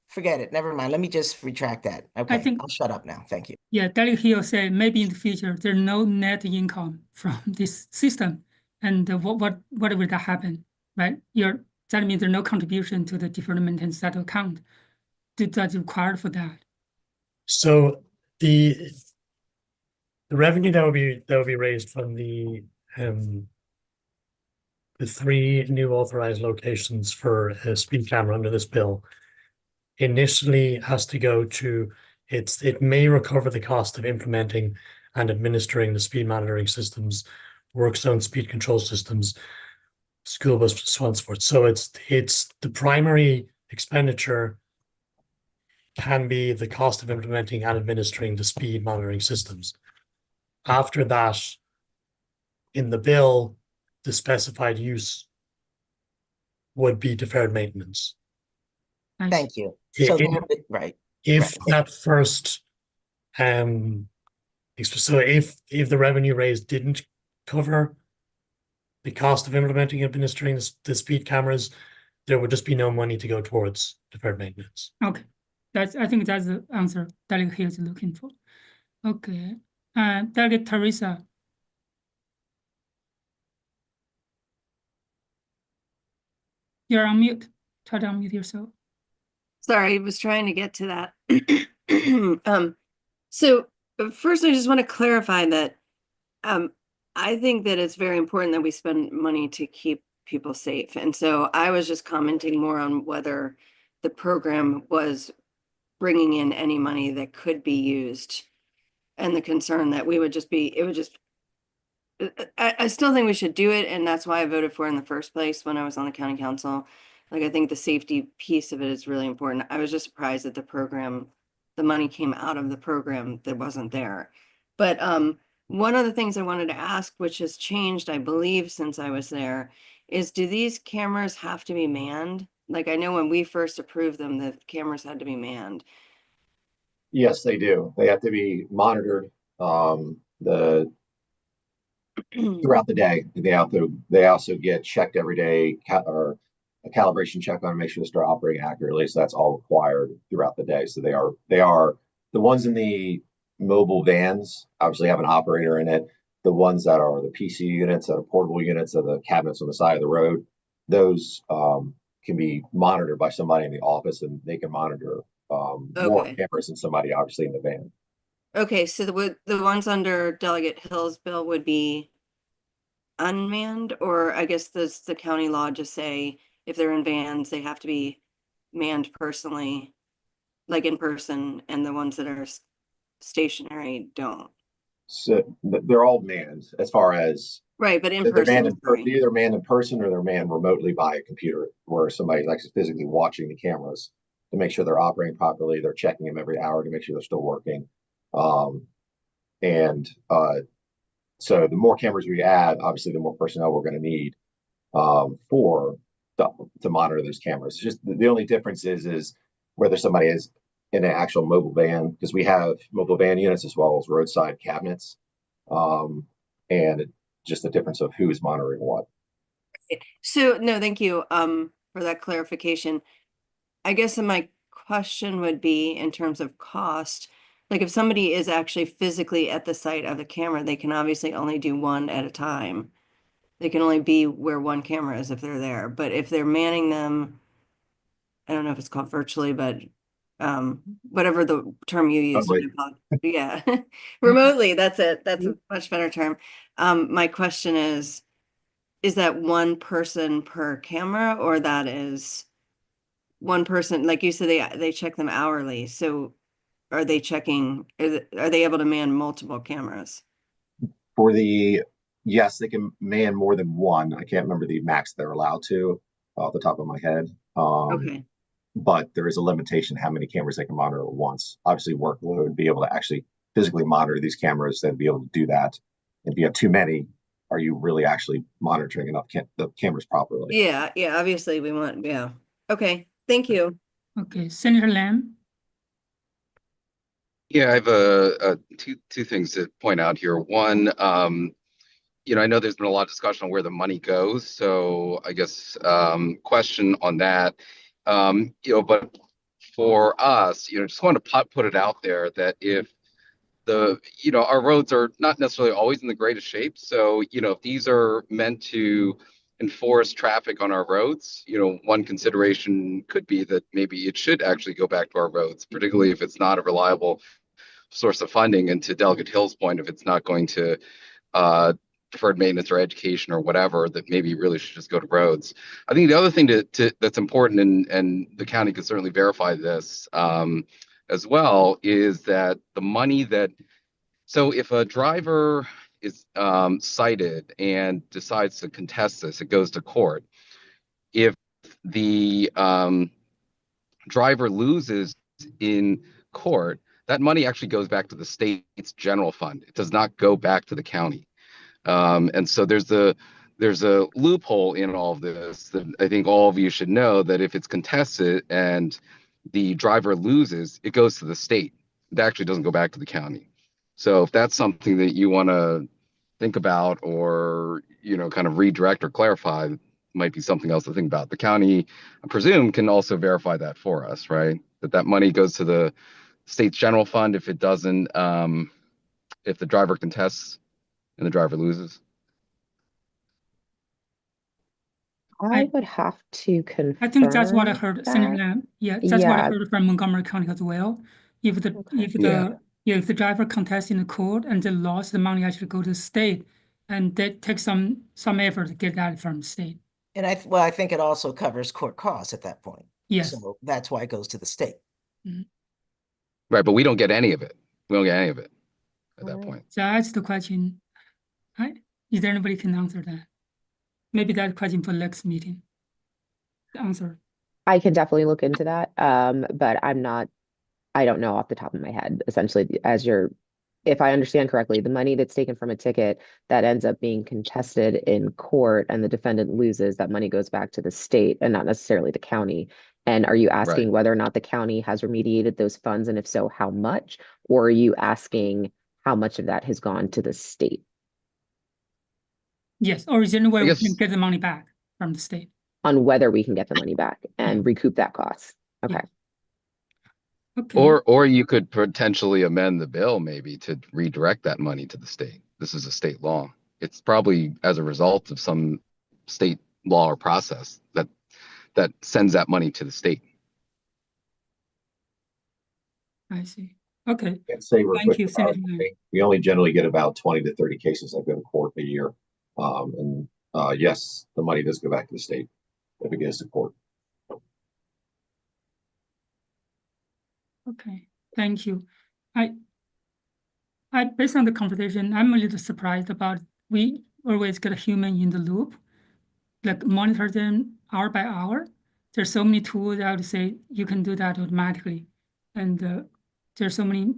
forget it, never mind. Let me just retract that. Okay, think- I'll shut up now. Thank you. Yeah, Delegate Hill said maybe in the future there's no net income from this system, and what would that happen, right? That means there's no contribution to the deferred maintenance set account. That's required for that. So the revenue that would be raised from the 3 new authorized locations for a speed camera under this bill initially has to go to it may recover the cost of implementing and administering the speed monitoring systems, work zone speed control systems, school bus, so on and so forth. So it's the primary expenditure can be the cost of implementing and administering the speed monitoring systems. After that, in the bill, the specified use would be deferred maintenance. I Thank you. Yeah, So, it- right. If that first, so if the revenue raised didn't cover the cost of implementing and administering the speed cameras, there would just be no money to go towards deferred maintenance. Okay, I think that's the answer Delegate Hill is looking for. Okay, Delegate Teresa. You're on mute. Try to unmute yourself. Sorry, I was trying to get to that. So first I just want to clarify that I think that it's very important that we spend money to keep people safe. And so I was just commenting more on whether the program was bringing in any money that could be used, and the concern that I still think we should do it, and that's why I voted for it in the first place when I was on the county council. Like, I think the safety piece of it is really important. I was just surprised that the money came out of the program that wasn't there. But one of the things I wanted to ask, which has changed, I believe, since I was there, is do these cameras have to be manned? Like, I know when we first approved them, the cameras had to be manned. Yes, they do. They have to be monitored throughout the day. They also get checked every day, or a calibration check on to make sure they start operating accurately. So that's all required throughout the day. So they are the ones in the mobile vans obviously have an operator in it. The ones that are the PC units, that are portable units, that are the cabinets on the side of the road, those can be monitored by somebody in the office, and they can monitor more cameras than somebody obviously in the van. Okay, so the ones under Delegate Hill's bill would be unmanned, or I guess does the county law just say if they're in vans, they have to be manned personally, like in person, and the ones that are stationary don't? So they're all manned as far as Right, but in they're manned person. they're either manned in person or they're manned remotely by a computer, where somebody's actually physically watching the cameras to make sure they're operating properly. They're checking them every hour to make sure they're still working. So the more cameras we add, obviously, the more personnel we're going to need to monitor those cameras. It's just the only difference is whether somebody is in an actual mobile van, because we have mobile van units as well as roadside cabinets. And just a difference of who's monitoring what. So, no, thank you, for that clarification. I guess my question would be in terms of cost, like if somebody is actually physically at the site of the camera, they can obviously only do one at a time. They can only be where one camera is if they're there, but if they're manning them, I don't know if it's called virtually, but whatever the term you use. Yeah, remotely, that's it. That's a much better term. My question is that one person per camera, or that is one person, like you said, they check them hourly, so are they checking, are they able to man multiple cameras? For yes, they can man more than one. I can't remember the max they're allowed to off the top of my head. Okay. But there is a limitation how many cameras they can monitor at once. Obviously, workload, be able to actually physically monitor these cameras, then be able to do that. If you have too many, are you really actually monitoring enough the cameras properly? Yeah, obviously we want, Okay, thank you. Okay, Senator Lamb. Yeah, I have two things to point out here. One, I know there's been a lot of discussion on where the money goes, so I guess question on that. But for us, just want to put it out there that if our roads are not necessarily always in the greatest shape, so if these are meant to enforce traffic on our roads, one consideration could be that maybe it should actually go back to our roads, particularly if it's not a reliable source of funding. And to Delegate Hill's point, if it's not going to deferred maintenance or education or whatever, that maybe really should just go to roads. I think the other thing that's important, and the county can certainly verify this as well, is that the money so if a driver is cited and decides to contest this, it goes to court. If the driver loses in court, that money actually goes back to the state's general fund. It does not go back to the county. And so there's a loophole in all of this that I think all of you should know, that if it's contested and the driver loses, it goes to the state. It actually doesn't go back to the county. So if that's something that you want to think about, or kind of redirect or clarify, might be something else to think about. The county, I presume, can also verify that for us, right? That money goes to the state's general fund if it doesn't, if the driver contests and the driver loses. I would have to confirm. I think that's what I heard, that. Senator Lamb. Yeah, that's what I heard from Montgomery County as well. If the driver contests in the court and they lost, the money actually go to the state, and they take some effort to get that from the state. And I think it also covers court costs at that point. Yes. So that's why it goes to the state. Mm-hmm. Right, but we don't get any of it. We don't get any of it at that point. So that's the question. Is there anybody can answer that? Maybe that question for next meeting. The answer. I can definitely look into that, but I don't know off the top of my head. Essentially, if I understand correctly, the money that's taken from a ticket that ends up being contested in court and the defendant loses, that money goes back to the state and not necessarily the county. And are you asking whether or not the county has remediated those funds, and if so, how much? Or are you asking how much of that has gone to the state? Yes, or is there any way we can get the money back from the state? On whether we can get the money back and recoup that cost. Okay. Yeah. Okay. Or you could potentially amend the bill maybe to redirect that money to the state. This is a state law. It's probably as a result of some state law or process that sends that money to the state. I see. Okay. Thank you, Senator. We only generally get about 20 to 30 cases that go to court a year. And yes, the money does go back to the state if it goes to court. Okay, thank you. I based on the conversation, I'm a little surprised about we always get a human in the loop, like monitor them hour by hour. There's so many tools, I would say you can do that automatically. And there's so many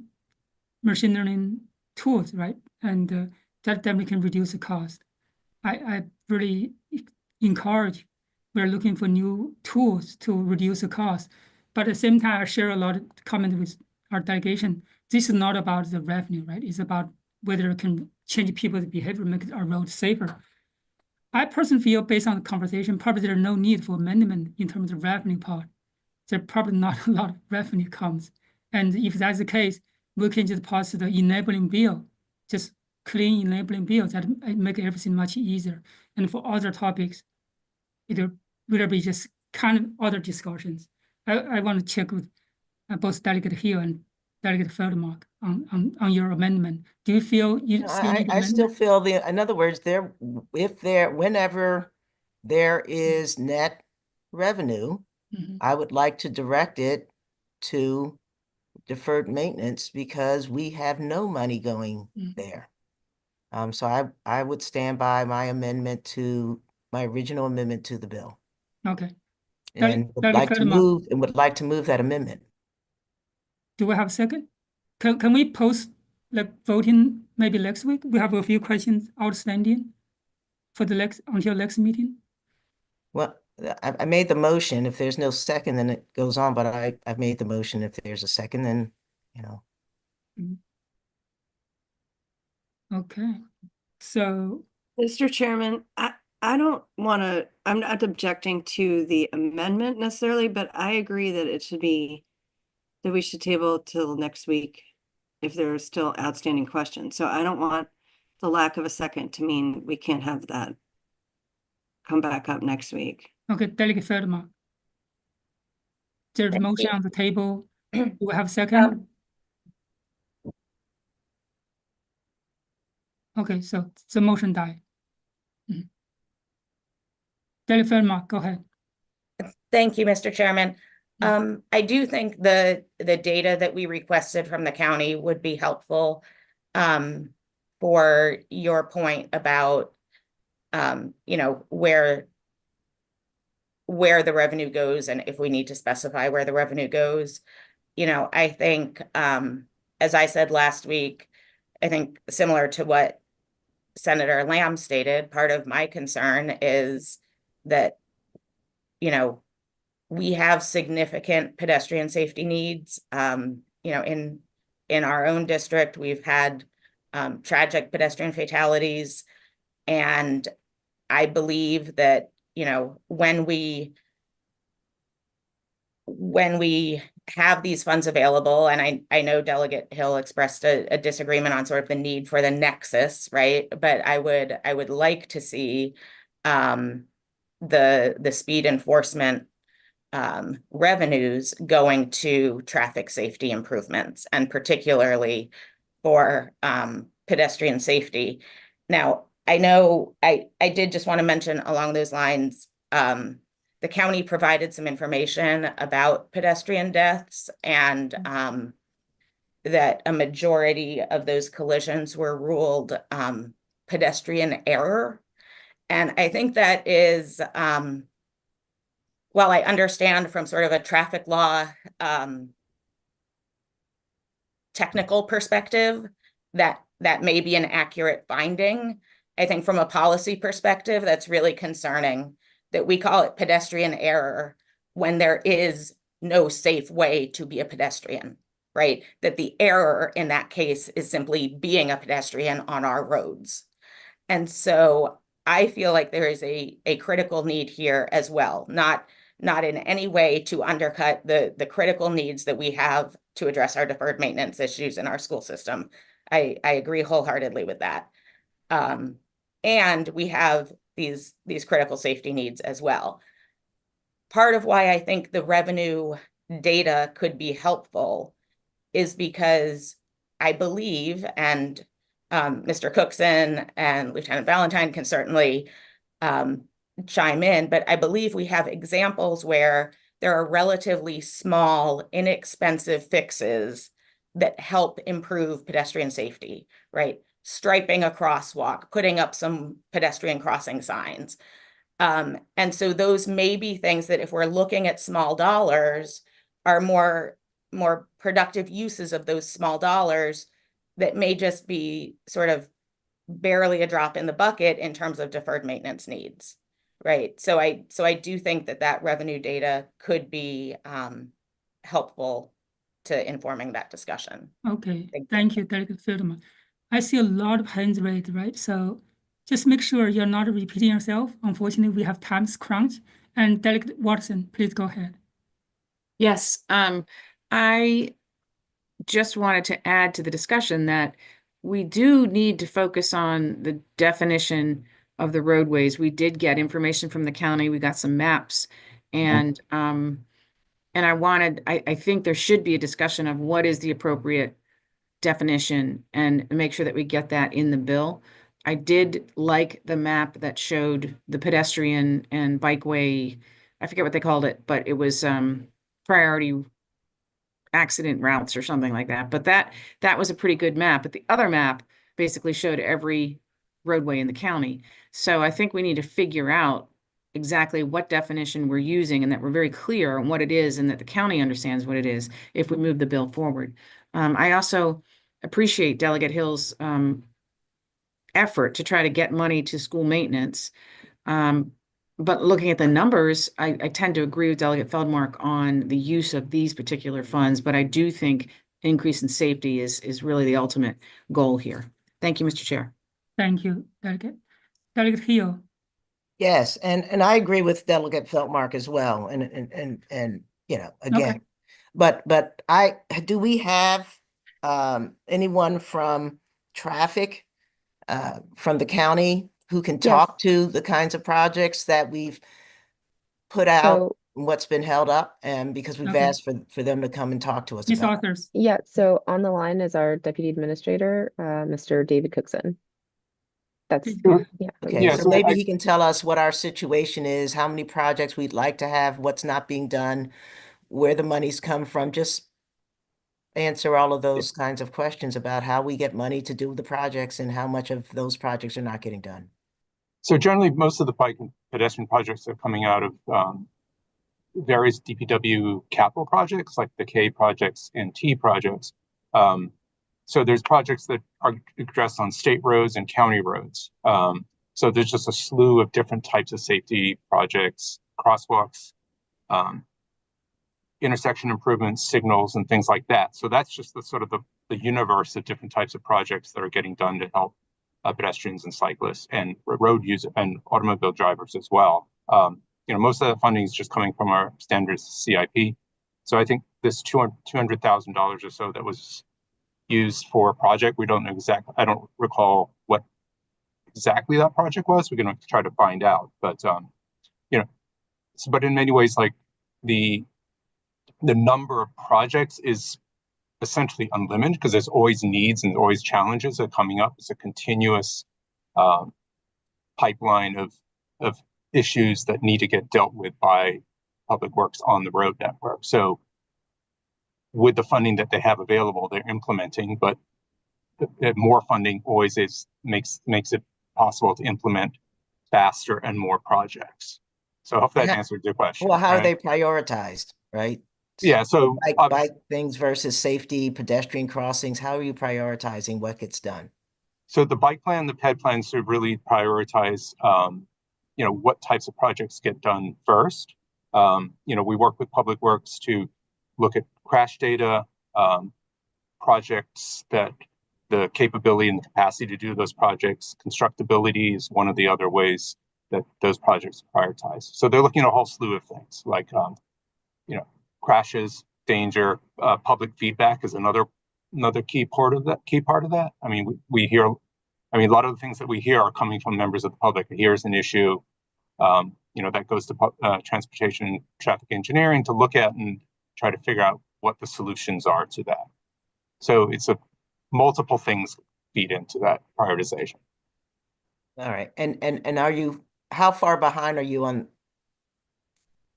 machine learning tools, right? And that definitely can reduce the cost. I really encourage, we're looking for new tools to reduce the cost. But at the same time, I share a lot of comment with our delegation. This is not about the revenue, right? It's about whether it can change people's behavior, make our roads safer. I personally feel, based on the conversation, probably there's no need for amendment in terms of revenue part. There probably not a lot of revenue comes. And if that's the case, we can just pass the enabling bill, just clean enabling bill that make everything much easier. And for other topics, it will be just kind of other discussions. I want to check with both Delegate Hill and Delegate Feldmark on your amendment. Do you feel you still need I still amendment? feel in other words, whenever there is net revenue, Mhm. I would like to direct it to deferred maintenance because we have no money going Mhm. there. So I would stand by my original amendment to the bill Okay. and would Delegate like to move that amendment. Do we have a second? Can we post like voting maybe next week? We have a few questions outstanding for the until next meeting. Well, I made the motion. If there's no second, then it goes on, but I've made the motion. If there's a second, then, you know. Okay. So Mr. Chairman, I don't want to, I'm not objecting to the amendment necessarily, but I agree that it should be, that we should table till next week if there are still outstanding questions. So I don't want the lack of a second to mean we can't have that come back up next week. okay, Delegate Feldmark. There's a Thank motion you. on the table. Do we have a second? Okay, so the motion died. Delegate Feldmark, go ahead. Thank you, Mr. Chairman. I do think the data that we requested from the county would be helpful for your point about you know, where the revenue goes and if we need to specify where the revenue goes. You know, I think as I said last week, I think similar to what Senator Lamb stated, part of my concern is that, you know, we have significant pedestrian safety needs. You know, in our own district, we've had tragic pedestrian fatalities. And I believe that, you know, when we have these funds available, and I know Delegate Hill expressed a disagreement on sort of the need for the nexus, right? But I would like to see the speed enforcement revenues going to traffic safety improvements, and particularly for pedestrian safety. Now, I know I did just want to mention along those lines, the county provided some information about pedestrian deaths, and that a majority of those collisions were ruled pedestrian error. And I think that is, while I understand from sort of a traffic law technical perspective that may be an accurate finding, I think from a policy perspective, that's really concerning that we call it pedestrian error when there is no safe way to be a pedestrian, right? That the error in that case is simply being a pedestrian on our roads. And so I feel like there is a critical need here as well, not in any way to undercut the critical needs that we have to address our deferred maintenance issues in our school system. I agree wholeheartedly with that. And we have these critical safety needs as well. Part of why I think the revenue data could be helpful is because I believe, and Mr. Cookson and Lieutenant Valentine can certainly chime in, but I believe we have examples where there are relatively small, inexpensive fixes that help improve pedestrian safety, right? Striping a crosswalk, putting up some pedestrian crossing signs. And so those may be things that if we're looking at small dollars are more productive uses of those small dollars that may just be sort of barely a drop in the bucket in terms of deferred maintenance needs, right? So I do think that revenue data could be helpful to informing that discussion. Okay, thank you, Delegate Feldman. I see a lot of hands raised, right? So just make sure you're not repeating yourself. Unfortunately, we have time crunch. And Delegate Watson, please go ahead. Yes, I just wanted to add to the discussion that we do need to focus on the definition of the roadways. We did get information from the county. We got some maps, and I think there should be a discussion of what is the appropriate definition and make sure that we get that in the bill. I did like the map that showed the pedestrian and bikeway, I forget what they called it, but it was priority accident routes or something like that. But that was a pretty good map. But the other map basically showed every roadway in the county. So I think we need to figure out exactly what definition we're using and that we're very clear on what it is and that the county understands what it is if we move the bill forward. I also appreciate Delegate Hill's effort to try to get money to school maintenance. But looking at the numbers, I tend to agree with Delegate Feldmark on the use of these particular funds, but I do think increase in safety is really the ultimate goal here. Thank you, Mr. Chair. Thank you, Delegate. Delegate Hill. Yes, and I agree with Delegate Feldmark as well. And you know, again, but do we have anyone from traffic from the county who can talk to the kinds of projects that we've put out and what's been held up? And because we've asked for them to come and talk to us Ms. about it. Authors. Yeah, so on the line is our Deputy Administrator, Mr. David Cookson. That's, yeah. Okay, Yeah, so so maybe he can tell us what our situation is, how many projects we'd like to have, what's not being done, where the money's come from. Just answer all of those kinds of questions about how we get money to do the projects and how much of those projects are not getting done. So generally, most of the bike and pedestrian projects are coming out of various DPW capital projects, like the K projects and T projects. So there's projects that are addressed on state roads and county roads. So there's just a slew of different types of safety projects, crosswalks, intersection improvements, signals, and things like that. So that's just the sort of the universe of different types of projects that are getting done to help pedestrians and cyclists and road users and automobile drivers as well. You know, most of that funding is just coming from our standards CIP. So I think this $200,000 or so that was used for a project, we don't know exactly, I don't recall what exactly that project was. We're going to try to find out, but you know, but in many ways, like the number of projects is essentially unlimited because there's always needs and always challenges that are coming up. It's a continuous pipeline of issues that need to get dealt with by Public Works on the road network. So with the funding that they have available, they're implementing, but more funding always makes it possible to implement faster and more projects. So I hope that answered your question. Well, how are they prioritized, right? Yeah, so bike things versus safety, pedestrian crossings. How are you prioritizing what gets done? So the bike plan, the PED plans to really prioritize, you know, what types of projects get done first. You know, we work with Public Works to look at crash data, projects that the capability and the capacity to do those projects. Constructability is one of the other ways that those projects are prioritized. So they're looking at a whole slew of things like, you know, crashes, danger, public feedback is another key part of that. I mean, we hear, I mean, a lot of the things that we hear are coming from members of the public. Here's an issue, you know, that goes to transportation and traffic engineering to look at and try to figure out what the solutions are to that. So it's multiple things feed into that prioritization. All right, and are you, how far behind are you on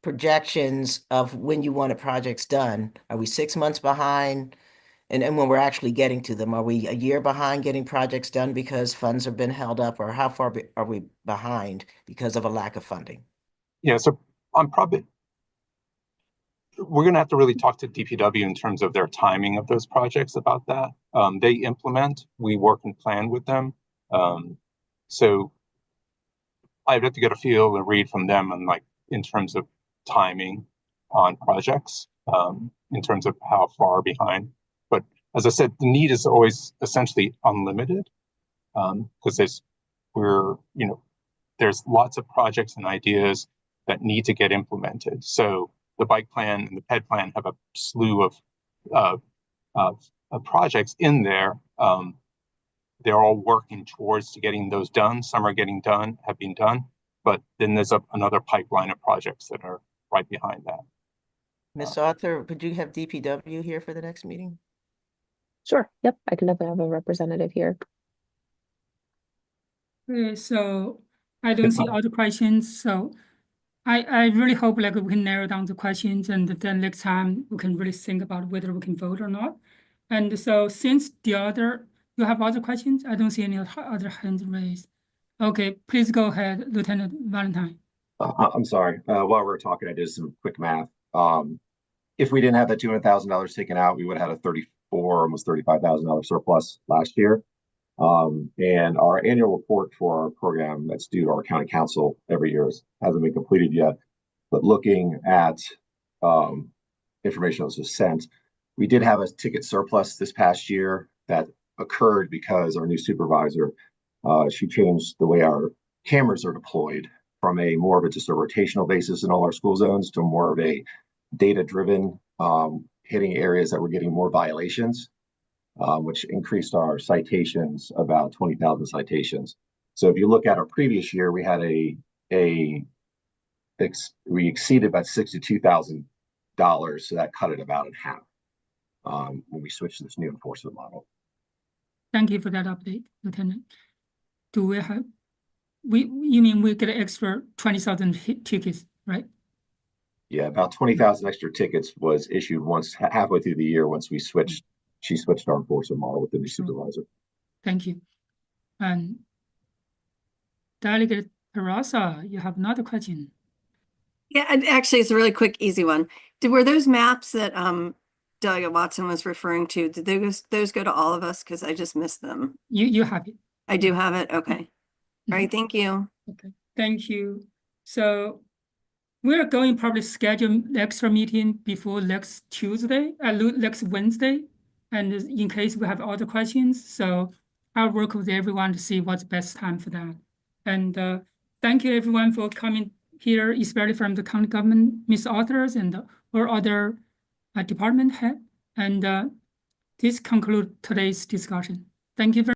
projections of when you want projects done? Are we 6 months behind? And when we're actually getting to them, are we a year behind getting projects done because funds have been held up, or how far are we behind because of a lack of funding? Yeah, so we're going to have to really talk to DPW in terms of their timing of those projects about that. They implement, we work and plan with them. So I'd have to get a feel and read from them and like in terms of timing on projects, in terms of how far behind. But as I said, the need is always essentially unlimited, because there's lots of projects and ideas that need to get implemented. So the bike plan and the ped plan have a slew of projects in there. They're all working towards getting those done. Some are getting done, have been done, but then there's another pipeline of projects that are right behind that. Ms. Arthur, could you have DPW here for the next meeting? Sure. Yep. I can definitely have a representative here. Okay, so I don't see other questions, so I really hope like we can narrow down the questions, and then next time we can really think about whether we can vote or not. And so since you have other questions, I don't see any other hands raised. Okay, please go ahead, Lieutenant Valentine. I'm sorry. While we were talking, I did some quick math. If we didn't have that $200,000 taken out, we would have had a almost $35,000 surplus last year. And our annual report for our program that's due to our county council every year hasn't been completed yet. But looking at information that was sent, we did have a ticket surplus this past year that occurred because our new supervisor, she changed the way our cameras are deployed from more of just a rotational basis in all our school zones to more of a data-driven, hitting areas that were getting more violations, which increased our citations about 20,000 citations. So if you look at our previous year, we had we exceeded about $62,000, so that cut it about in half when we switched to this new enforcement model. Thank you for that update, Lieutenant. Do we have, you mean we get an extra 20,000 tickets, right? Yeah, about 20,000 extra tickets was issued once halfway through the year once she switched our enforcement model with the new supervisor. Thank you. And Delegate Peraza, you have another question. Yeah, and actually, it's a really quick, easy one. Were those maps that Delegate Watson was referring to, did those go to all of us? Because I just missed them. You have it. I do have it. Okay. All right. Thank you. Okay. Thank you. So we're going probably schedule the extra meeting before next Tuesday, next Wednesday, and in case we have other questions. So I'll work with everyone to see what's the best time for that. And thank you everyone for coming here, especially from the county government, Ms. Authors and or other department head. And this concludes today's discussion. Thank you very